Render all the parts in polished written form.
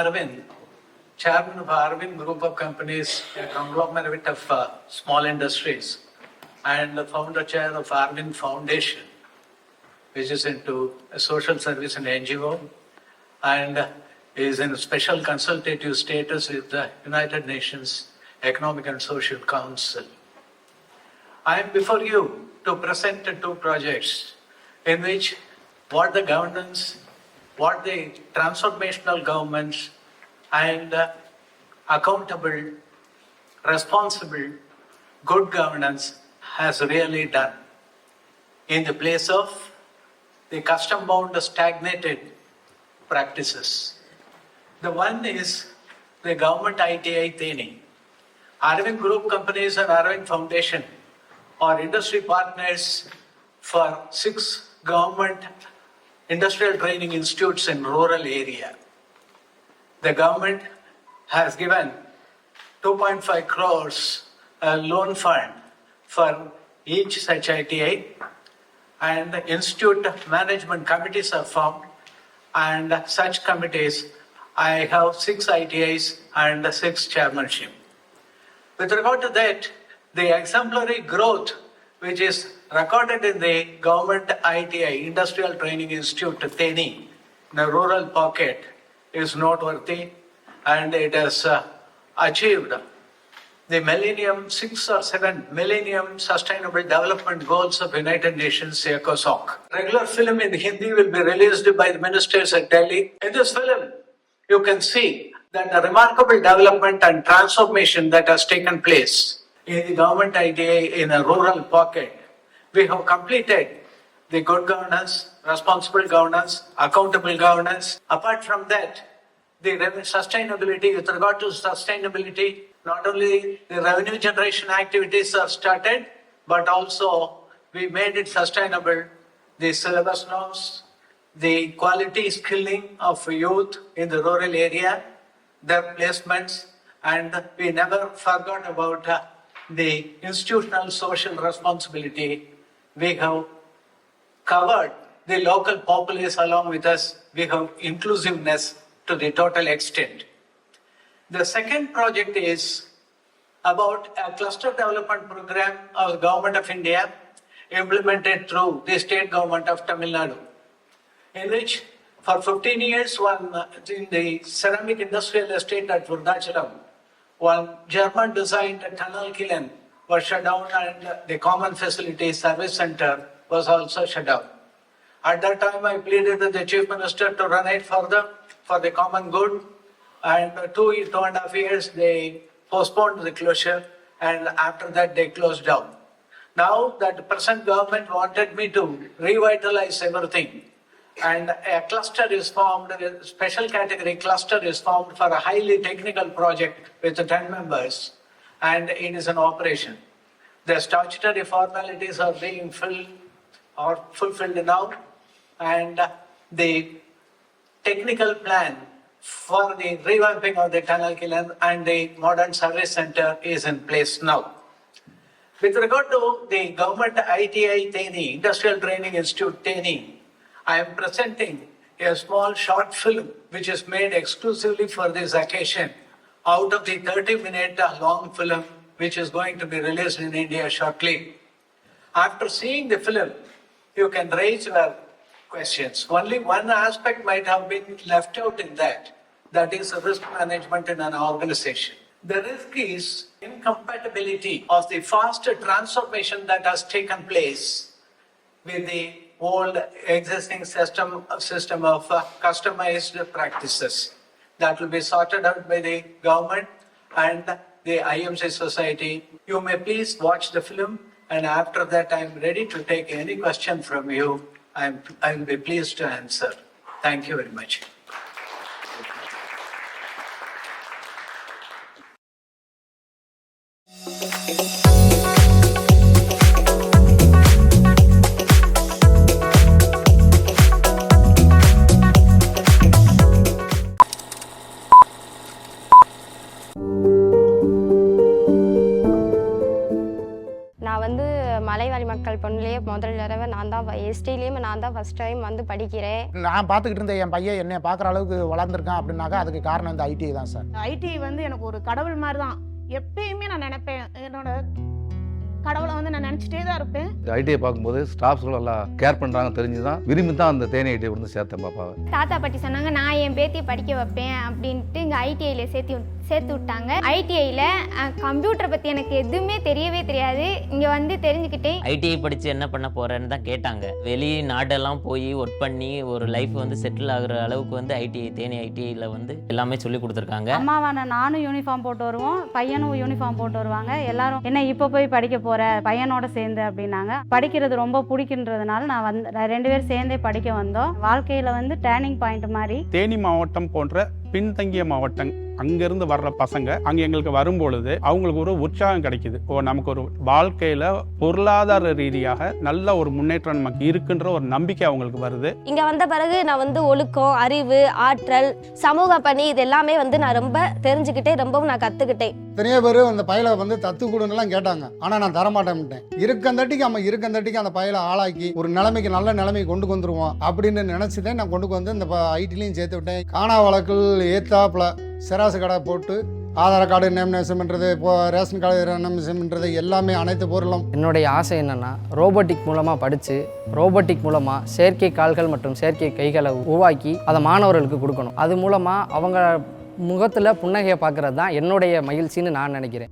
Arvind, chairman of Arvind Group of Companies, a conglomerate of small industries, and the founder chair of Arvind Foundation, which is into social service and NGO, and is in special consultative status with the United Nations Economic and Social Council. I am before you to present two projects in which what the governance, what the transformational governments and accountable, responsible, good governance has really done in the place of the custom-bound stagnated practices. The one is the government ITI Theni. Arvind Group Companies and Arvind Foundation are industry partners for 6 government industrial training institutes in rural area. The government has given 2.5 crores loan fund for each such ITI, and institute management committees are formed, and such committees, I have 6 ITIs and 6 chairmanship. With regard to that, the exemplary growth which is recorded in the government ITI, Industrial Training Institute, Theni, in a rural pocket, is noteworthy, and it has achieved the Millennium 6 or 7 Millennium Sustainable Development Goals of United Nations, ECOSOC. Regular film in Hindi will be released by the ministers at Delhi. In this film, you can see that the remarkable development and transformation that has taken place in the government ITI in a rural pocket. We have completed the good governance, responsible governance, accountable governance. Apart from that, the sustainability, with regard to sustainability, not only the revenue generation activities are started, but also we made it sustainable. The syllabus norms, the quality skilling of youth in the rural area, their placements, and we never forgot about the institutional social responsibility. We have covered the local populace along with us. We have inclusiveness to the total extent. The second project is about a cluster development program of the Government of India implemented through the state government of Tamil Nadu, in which for 15 years, in the ceramic industrial estate at Vrudachalam, one German-designed tunnel kiln was shut down, and the common facility service center was also shut down. At that time, I pleaded with the Chief Minister to run it further for the common good, and 2.5 years they postponed the closure, and after that they closed down. Now that the present government wanted me to revitalize everything, and a cluster is formed, a special category cluster is formed for a highly technical project with 10 members, and it is in operation. The statutory formalities are being fulfilled now, and the technical plan for the revamping of the tunnel kiln and the modern service center is in place now. With regard to the government ITI Theni, Industrial Training Institute Theni, I am presenting a small short film which is made exclusively for this occasion out of the 30-minute long film which is going to be released in India shortly. After seeing the film, you can raise your questions. Only one aspect might have been left out in that is risk management in an organization. The risk is incompatibility of the fast transformation that has taken place with the old existing system of customized practices. That will be sorted out by the government and the IMC society. You may please watch the film, and after that I am ready to take any question from you. I will be pleased to answer. Thank you very much. நான் மலைவாழ் மக்கள் பொண்ணுலேயே முதல் தடவை நான் தான் எஸ்டிலேயும் நான் தான் first time வந்து படிக்கிறேன். நான் பார்த்துக்கிட்டு இருந்த என் பையன் என்னை பார்க்குற அளவுக்கு வளர்ந்துருக்கான் அப்படின்னாக்கா அதுக்கு காரணம் இந்த ஐடிஐ தான் சார். ஐடிஐ வந்து எனக்கு ஒரு கடவுள் மாதிரி தான். எப்பயுமே நான் நினைப்பேன், என்னோட கடவுளை வந்து நான் நினச்சிட்டே தான் இருப்பேன். ஐடிஐ பார்க்கும்போது ஸ்டாஃப்ஸ்களும் எல்லாம் கேர் பண்ணுறாங்க தெரிஞ்சுதான் விரும்பி தான் அந்த தேனி ஐடிஐ வந்து சேர்த்தேன் பாப்பாவை. தாத்தா பாட்டி சொன்னாங்க நான் என் பேத்தியை படிக்க வைப்பேன் அப்படின்ட்டு இங்கே ஐடிஐயில் சேர்த்து விட்டாங்க. ஐடிஐயில் கம்ப்யூட்டரை பற்றி எனக்கு எதுவுமே தெரியவே தெரியாது. இங்கே வந்து தெரிஞ்சுக்கிட்டேன். ஐடிஐ படித்து என்ன பண்ண போகிறேன்னு தான் கேட்டாங்க. வெளிநாடெல்லாம் போய் ஒர்க் பண்ணி ஒரு லைஃப் வந்து செட்டில் ஆகுற அளவுக்கு வந்து தேனி ஐடிஐயில் வந்து எல்லாமே சொல்லி கொடுத்துருக்காங்க. அம்மாவான நானும் யூனிஃபார்ம் போட்டு வருவோம், பையனும் யூனிஃபார்ம் போட்டு வருவாங்க. எல்லாரும் என்ன இப்போ போய் படிக்க போகிற பையனோட சேர்ந்து அப்படின்னாங்க. படிக்கிறது ரொம்ப பிடிக்குன்றதுனால நான் 2 பேரும் சேர்ந்தே படிக்க வந்தோம். வாழ்க்கையில் வந்து டேர்னிங் பாயிண்ட் மாதிரி. தேனி மாவட்டம் போன்ற பின்தங்கிய மாவட்டம் அங்கிருந்து வர்ற பசங்க அங்க எங்களுக்கு வரும்பொழுது அவங்களுக்கு ஒரு உற்சாகம் கிடைக்குது. நமக்கு ஒரு வாழ்க்கையில பொருளாதார ரீதியாக நல்ல ஒரு முன்னேற்றம் நமக்கு இருக்குன்ற ஒரு நம்பிக்கை அவங்களுக்கு வருது. இங்க வந்த பிறகு நான் வந்து ஒழுக்கம், அறிவு, ஆற்றல், சமூக பணி இது எல்லாமே வந்து நான் ரொம்ப தெரிஞ்சுக்கிட்டேன், ரொம்பவும் நான் கத்துக்கிட்டேன். நிறைய பேர் அந்த பையலை வந்து தத்து கூடலாம் கேட்டாங்க, ஆனா நான் தரமாட்டேன்ட்டேன். இருக்கந்தட்டிக்கு அந்த பையலை ஆளாக்கி ஒரு நிலைமைக்கு நல்ல நிலைமைக்கு கொண்டு வந்துருவோம் அப்படின்னு நினைச்சுதான் நான் கொண்டு வந்து இந்த ஐடிலையும் சேர்த்து விட்டேன். காணா வழக்கில் ஏத்தாப்புல செராசு கடை போட்டு ஆதார் கார்டு நேமினேஷன் பண்ணுறது, இப்போ ரேஷன் கார்டு நேமினேஷன் பண்ணுறது எல்லாமே அனைத்து பொருளும். என்னுடைய ஆசை என்னென்னா ரோபோட்டிக் மூலமாக படித்து ரோபோட்டிக் மூலமாக செயற்கை கால்கள் மற்றும் செயற்கை கைகளை உருவாக்கி அதை மாணவர்களுக்கு கொடுக்கணும். அது மூலமாக அவங்க முகத்தில் புன்னகையை பார்க்குறது தான் என்னுடைய மகிழ்ச்சின்னு நான் நினைக்கிறேன்.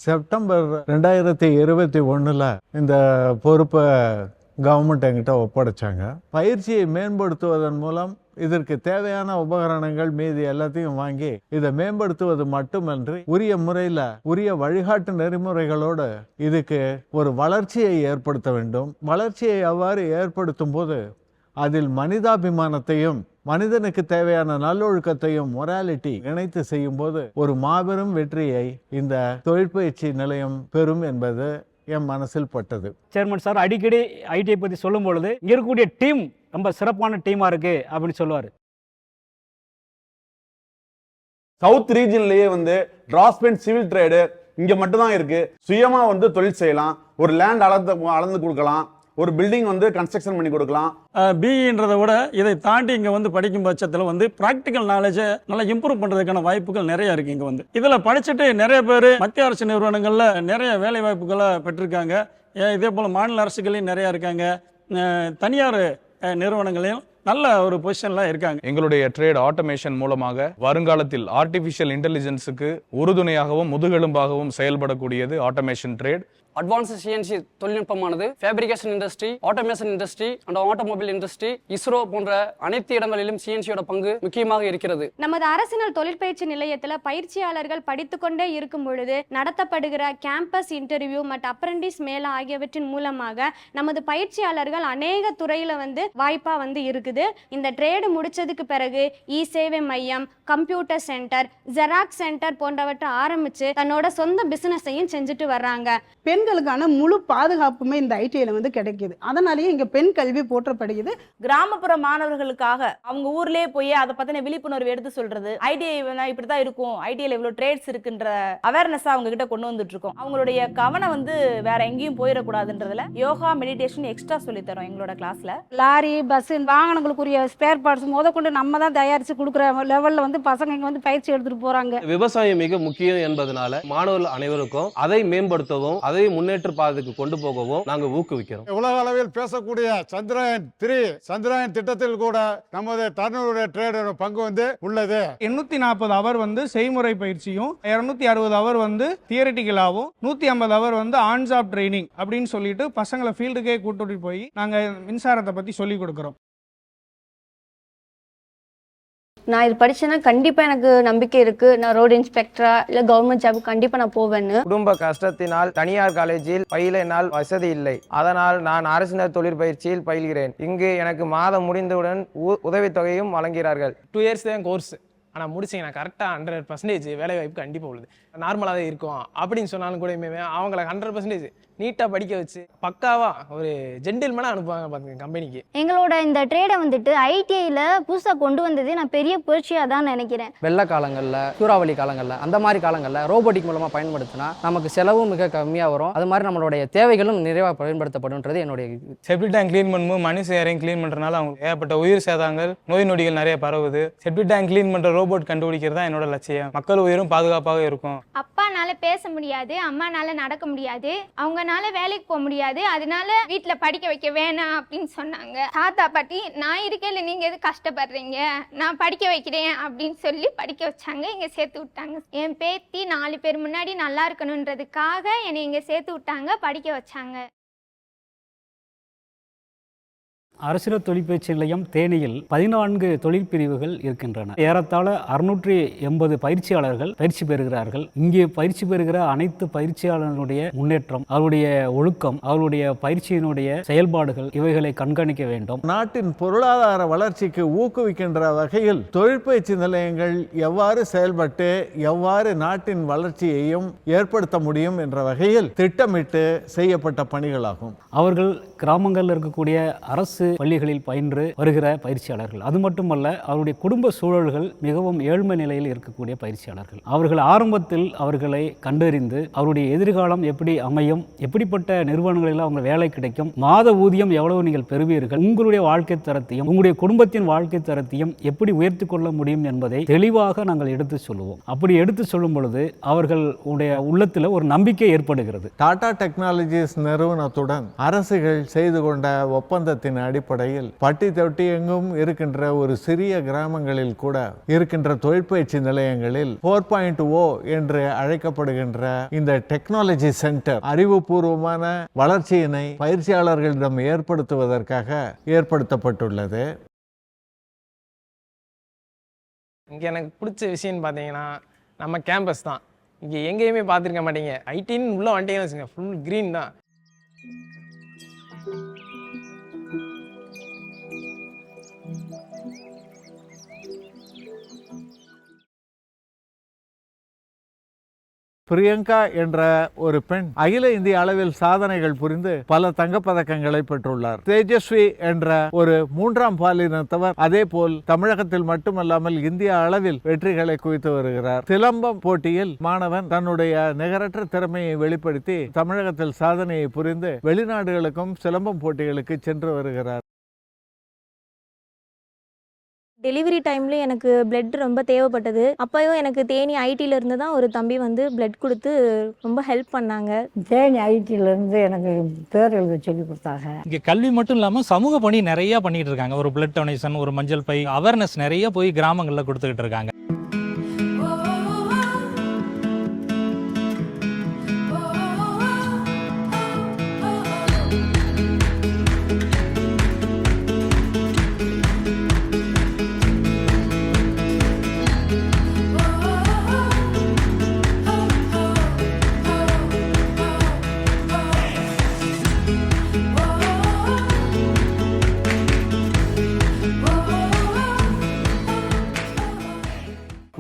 செப்டம்பர் 2021 இந்த பொறுப்பை கவர்மெண்ட் என்கிட்ட ஒப்படைச்சாங்க. பயிற்சியை மேம்படுத்துவதன் மூலம் இதற்கு தேவையான உபகரணங்கள் மீதி எல்லாத்தையும் வாங்கி இதை மேம்படுத்துவது மட்டுமன்றி உரிய முறையில் உரிய வழிகாட்டு நெறிமுறைகளோடு இதுக்கு ஒரு வளர்ச்சியை ஏற்படுத்த வேண்டும். வளர்ச்சியை அவ்வாறு ஏற்படுத்தும் போது அதில் மனிதாபிமானத்தையும் மனிதனுக்கு தேவையான நல்லொழுக்கத்தையும் மொராலிட்டி இணைத்து செய்யும் போது ஒரு மாபெரும் வெற்றியை இந்த தொழிற்பயிற்சி நிலையம் பெறும் என்பது என் மனசில் பட்டது. சேர்மன் சார் அடிக்கடி ஐடிஐ பற்றி சொல்லும் பொழுது இங்கே இருக்கக்கூடிய டீம் ரொம்ப சிறப்பான டீமாக இருக்கு அப்படின்னு சொல்லுவார். சவுத் ரீஜன்லயே வந்து டிராஃப்ட்மேன் சிவில் ட்ரேடு இங்க மட்டும் தான் இருக்கு. சுயமா வந்து தொழில் செய்யலாம், ஒரு லேண்ட் அளந்து கொடுக்கலாம், ஒரு பில்டிங் வந்து கன்ஸ்ட்ரக்ஷன் பண்ணி கொடுக்கலாம். பிஇன்றதை விட இதை தாண்டி இங்கே வந்து படிக்கும் பட்சத்தில் வந்து ப்ராக்டிக்கல் நாலேஜை நல்லா இம்ப்ரூவ் பண்ணுறதுக்கான வாய்ப்புகள் நிறைய இருக்குது. இங்கே வந்து இதில் படிச்சுட்டு நிறைய பேர் மத்திய அரசு நிறுவனங்களில் நிறைய வேலை வாய்ப்புகளை பெற்றிருக்காங்க. இதே போல் மாநில அரசுகளையும் நிறையா இருக்காங்க, தனியார் நிறுவனங்களையும் நல்ல ஒரு பொசிஷன்ல இருக்காங்க. எங்களுடைய ட்ரேட் ஆட்டோமேஷன் மூலமாக வருங்காலத்தில் ஆர்டிஃபிஷியல் இன்டெலிஜென்ஸுக்கு உறுதுணையாகவும் முதுகெலும்பாகவும் செயல்படக்கூடியது ஆட்டோமேஷன் ட்ரேட். அட்வான்ஸ் சிஎன்சி தொழில்நுட்பமானது fabrication industry, automation industry and automobile industry, ISRO போன்ற அனைத்து இடங்களிலும் சிஎன்சியோட பங்கு முக்கியமாக இருக்கிறது. நமது அரசினர் தொழிற்பயிற்சி நிலையத்தில் பயிற்சியாளர்கள் படித்துக்கொண்டே இருக்கும் பொழுது நடத்தப்படுகிற கேம்பஸ் இன்டர்வியூ மற்றும் அப்ரெண்டிஸ் மேல ஆகியவற்றின் மூலமாக நமது பயிற்சியாளர்கள் அநேக துறையில வந்து வாய்ப்பா வந்து இருக்குது. இந்த ட்ரேடு முடிச்சதுக்கு பிறகு இ சேவை மையம், கம்ப்யூட்டர் சென்டர், ஜெராக்ஸ் சென்டர் போன்றவற்றை ஆரம்பிச்சு தன்னோட சொந்த பிசினஸையும் செஞ்சுட்டு வர்றாங்க. பெண்களுக்கான முழு பாதுகாப்புமே இந்த ஐடிஐல வந்து கிடைக்குது. அதனாலேயே இங்க பெண் கல்வி போற்றப்படுகிறது. கிராமப்புற மாணவர்களுக்காக அவங்க ஊர்லயே போய் அதை பத்தின விழிப்புணர்வு எடுத்து சொல்றது, ஐடிஐ இப்படிதான் இருக்கும், ஐடிஐல இவ்வளவு ட்ரேட்ஸ் இருக்குன்ற அவேர்னஸ் அவங்க கிட்ட கொண்டு வந்துட்டு இருக்கோம். அவங்களுடைய கவனம் வந்து வேற எங்கேயும் போயிடக்கூடாதுன்றதுல யோகா, மெடிடேஷன் எக்ஸ்ட்ரா சொல்லி தரோம் எங்களோட கிளாஸ்ல. லாரி, பஸ், வாகனங்களுக்குரிய ஸ்பேர் பார்ட்ஸ் கொண்டு நம்ம தான் தயாரிச்சு கொடுக்குற லெவல்ல வந்து பசங்க இங்க வந்து பயிற்சி எடுத்துட்டு போறாங்க. விவசாயம் மிக முக்கியம் என்பதனால மாணவர்கள் அனைவருக்கும் அதை மேம்படுத்தவும் அதை முன்னேற்ற பாதைக்கு கொண்டு போகவும் நாங்கள் ஊக்குவிக்கிறோம். உலக அளவில் பேசக்கூடிய சந்திரயான் 3 சந்திரயான் திட்டத்தில் கூட நமது தன்னுடைய ட்ரேடோட பங்கு வந்து உள்ளது. 840 அவர் வந்து செய்முறை பயிற்சியும், 260 அவர் வந்து தியரிட்டிக்கலாகவும், 150 அவர் வந்து ஆன் ஜாப் ட்ரைனிங் அப்படின்னு சொல்லிட்டு பசங்களை ஃபீல்டுக்கே கூட்டிட்டு போய் நாங்க மின்சாரத்தை பத்தி சொல்லி கொடுக்குறோம். நான் இது படிச்சேன்னா கண்டிப்பா எனக்கு நம்பிக்கை இருக்கு, நான் ரோடு இன்ஸ்பெக்டரா இல்ல கவர்மெண்ட் ஜாப் கண்டிப்பா நான் போவேன்னு. குடும்ப கஷ்டத்தினால் தனியார் காலேஜில் பயில என்னால் வசதி இல்லை. அதனால் நான் அரசினர் தொழிற்பயிற்சியில் பயில்கிறேன். இங்கு எனக்கு மாதம் முடிந்தவுடன் உதவித்தொகையும் வழங்குகிறார்கள். 2 இயர்ஸ் தான் கோர்ஸ், ஆனால் முடிச்சிங்கன்னா கரெக்டாக 100% வேலை வாய்ப்பு கண்டிப்பாக உள்ளது. நார்மலாக தான் இருக்கும் அப்படின்னு சொன்னாலும் கூட அவங்களை 100% நீட்டாக படிக்க வச்சு பக்காவா ஒரு ஜென்டில்மேனாக அனுப்புவாங்க பாருங்க கம்பெனிக்கு. எங்களோட இந்த ட்ரேடை வந்துட்டு ஐடிஐயில் புதுசாக கொண்டு வந்ததே நான் பெரிய புரட்சியாக தான் நினைக்கிறேன். வெள்ள காலங்களில், சூறாவளி காலங்களில், அந்த மாதிரி காலங்களில் ரோபோட்டிக் மூலமாக பயன்படுத்தினா நமக்கு செலவும் மிக கம்மியாக வரும். அது மாதிரி நம்மளுடைய தேவைகளும் நிறைவாக பயன்படுத்தப்படும்ன்றது என்னுடைய. செப்டி டேங்க் க்ளீன் பண்ணும்போது மனுஷ யாரையும் க்ளீன் பண்ணுறதுனால அவங்க ஏகப்பட்ட உயிர் சேதங்கள், நோய் நொடிகள் நிறைய பரவுது. செப்டி டேங்க் க்ளீன் பண்ணுற ரோபோட் கண்டுபிடிக்கிறது தான் என்னோட லட்சியம். மக்கள் உயிரும் பாதுகாப்பாக இருக்கும். அப்பானால பேச முடியாது, அம்மானால நடக்க முடியாது, அவங்கனால வேலைக்கு போக முடியாது, அதனால வீட்டில் படிக்க வைக்க வேணாம் அப்படின்னு சொன்னாங்க. தாத்தா பாட்டி நான் இருக்கையில் நீங்கள் எது கஷ்டப்படுறீங்க, நான் படிக்க வைக்கிறேன் அப்படின்னு சொல்லி படிக்க வச்சாங்க, இங்கே சேர்த்து விட்டாங்க. என் பேத்தி 4 பேர் முன்னாடி நல்லா இருக்கணுன்றதுக்காக என்னை இங்கே சேர்த்து விட்டாங்க, படிக்க வச்சாங்க. அரசியல் தொழிற்பயிற்சி நிலையம் தேனியில் 14 தொழிற்பிரிவுகள் இருக்கின்றன. ஏறத்தாழ 680 பயிற்சியாளர்கள் பயிற்சி பெறுகிறார்கள். இங்கே பயிற்சி பெறுகிற அனைத்து பயிற்சியாளர்களுடைய முன்னேற்றம், அவருடைய ஒழுக்கம், அவருடைய பயிற்சியினுடைய செயல்பாடுகள் இவைகளை கண்காணிக்க வேண்டும். நாட்டின் பொருளாதார வளர்ச்சிக்கு ஊக்குவிக்கின்ற வகையில் தொழிற்பயிற்சி நிலையங்கள் எவ்வாறு செயல்பட்டு எவ்வாறு நாட்டின் வளர்ச்சியையும் ஏற்படுத்த முடியும் என்ற வகையில் திட்டமிட்டு செய்யப்பட்ட பணிகளாகும். அவர்கள் கிராமங்களில் இருக்கக்கூடிய அரசு பள்ளிகளில் பயின்று வருகிற பயிற்சியாளர்கள். அது மட்டுமல்ல, அவருடைய குடும்ப சூழல்கள் மிகவும் ஏழ்மை நிலையில் இருக்கக்கூடிய பயிற்சியாளர்கள். அவர்கள் ஆரம்பத்தில் அவர்களை கண்டறிந்து அவருடைய எதிர்காலம் எப்படி அமையும், எப்படிப்பட்ட நிறுவனங்களில் அவங்க வேலை கிடைக்கும், மாத ஊதியம் எவ்வளவு நீங்கள் பெறுவீர்கள், உங்களுடைய வாழ்க்கை தரத்தையும் உங்களுடைய குடும்பத்தின் வாழ்க்கை தரத்தையும் எப்படி உயர்த்தி கொள்ள முடியும் என்பதை தெளிவாக நாங்கள் எடுத்து சொல்லுவோம். அப்படி எடுத்து சொல்லும் பொழுது அவர்களுடைய உள்ளத்தில் ஒரு நம்பிக்கை ஏற்படுகிறது. டாடா டெக்னாலஜிஸ் நிறுவனத்துடன் அரசுகள் செய்து கொண்ட ஒப்பந்தத்தின் அடிப்படையில் பட்டி தொட்டி எங்கும் இருக்கின்ற ஒரு சிறிய கிராமங்களில் கூட இருக்கின்ற தொழிற்பயிற்சி நிலையங்களில் 4.0 என்று அழைக்கப்படுகின்ற இந்த டெக்னாலஜி சென்டர் அறிவுபூர்வமான வளர்ச்சியினை பயிற்சியாளர்களிடம் ஏற்படுத்துவதற்காக ஏற்படுத்தப்பட்டுள்ளது. இங்கே எனக்கு பிடிச்ச விஷயம்னு பார்த்தீங்கன்னா நம்ம கேம்பஸ் தான். இங்கே எங்கேயுமே பார்த்துருக்க மாட்டீங்க. ஐடின்னு உள்ளே வந்துட்டீங்கன்னு வச்சுங்க, ஃபுல் க்ரீன் தான். பிரியங்கா என்ற ஒரு பெண் அகில இந்திய அளவில் சாதனைகள் புரிந்து பல தங்கப்பதக்கங்களை பெற்றுள்ளார். தேஜஸ்வி என்ற ஒரு 3ஆம் பாலினத்தவர் அதே போல் தமிழகத்தில் மட்டுமல்லாமல் இந்திய அளவில் வெற்றிகளை குவித்து வருகிறார். சிலம்பம் போட்டியில் மாணவன் தன்னுடைய நிகரற்ற திறமையை வெளிப்படுத்தி தமிழகத்தில் சாதனையை புரிந்து வெளிநாடுகளுக்கும் சிலம்பம் போட்டிகளுக்கு சென்று வருகிறார். டெலிவரி டைமில் எனக்கு பிளட் ரொம்ப தேவைப்பட்டது. அப்போயும் எனக்கு தேனி ஐடியில் இருந்து தான் ஒரு தம்பி வந்து பிளட் கொடுத்து ரொம்ப ஹெல்ப் பண்ணாங்க. தேனி ஐடியிலேருந்து எனக்கு பேர் எழுத சொல்லி கொடுத்தாங்க. இங்கே கல்வி மட்டும் இல்லாமல் சமூக பணி நிறையா பண்ணிகிட்டு இருக்காங்க. ஒரு பிளட் டொனேஷன், ஒரு மஞ்சள் பை அவேர்னஸ் நிறைய போய் கிராமங்களில் கொடுத்துக்கிட்டு இருக்காங்க.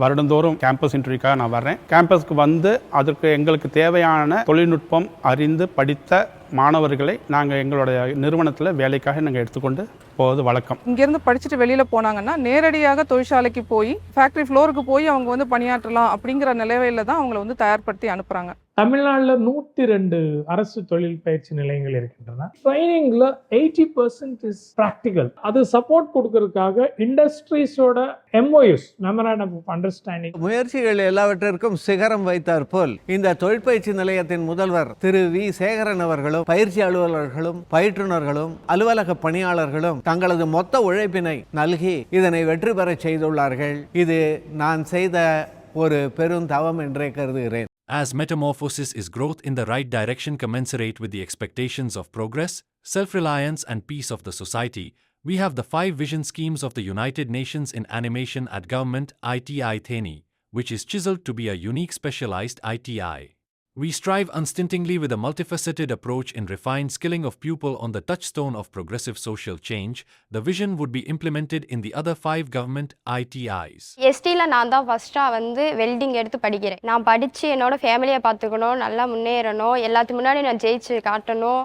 வருடந்தோறும் கேம்பஸ் இன்டர்வியூக்காக நான் வர்றேன். கேம்பஸ்க்கு வந்து அதற்கு எங்களுக்கு தேவையான தொழில்நுட்பம் அறிந்து படித்த மாணவர்களை நாங்கள் எங்களுடைய நிறுவனத்தில் வேலைக்காக நாங்கள் எடுத்துக்கொண்டு போவது வழக்கம். இங்கேருந்து படிச்சுட்டு வெளியில் போனாங்கன்னா நேரடியாக தொழிற்சாலைக்கு போய் ஃபேக்ட்ரி ஃப்ளோருக்கு போய் அவங்க வந்து பணியாற்றலாம் அப்படிங்கிற நிலையில தான் அவங்கள வந்து தயார்படுத்தி அனுப்புகிறாங்க. தமிழ்நாட்டில் 102 அரசு தொழில் பயிற்சி நிலையங்கள் இருக்கின்றன. ட்ரைனிங்ல 80% இஸ் ப்ராக்டிக்கல். அது சப்போர்ட் கொடுக்கறதுக்காக இண்டஸ்ட்ரீஸோட MOUs, மெமராண்டம் ஆஃப் அண்டர்ஸ்டாண்டிங் முயற்சிகள் எல்லாவற்றிற்கும் சிகரம் வைத்தார் போல் இந்த தொழிற்பயிற்சி நிலையத்தின் முதல்வர் திரு வி சேகரன் அவர்களும் பயிற்சி அலுவலர்களும் பயிற்றுனர்களும் அலுவலக பணியாளர்களும் தங்களது மொத்த உழைப்பினை நல்கி இதனை வெற்றி பெற செய்துள்ளார்கள். இது நான் செய்த ஒரு பெருந்தவம் என்றே கருதுகிறேன். As metamorphosis is growth in the right direction commensurate with the expectations of progress, self-reliance and peace of the society, we have the 5 vision schemes of the United Nations in animation at Government ITI Theni, which is chiseled to be a unique specialized ITI. We strive unstintingly with a multifaceted approach in refined skilling of pupil on the touchstone of progressive social change. The vision would be implemented in the other 5 government ITIs. எஸ்டியில் நான் தான் ஃபஸ்ட்டாக வந்து welding எடுத்து படிக்கிறேன். நான் படித்து என்னோட ஃபேமிலியை பார்த்துக்கணும், நல்லா முன்னேறணும், எல்லாத்துக்கு முன்னாடி நான் ஜெயிச்சு காட்டணும்.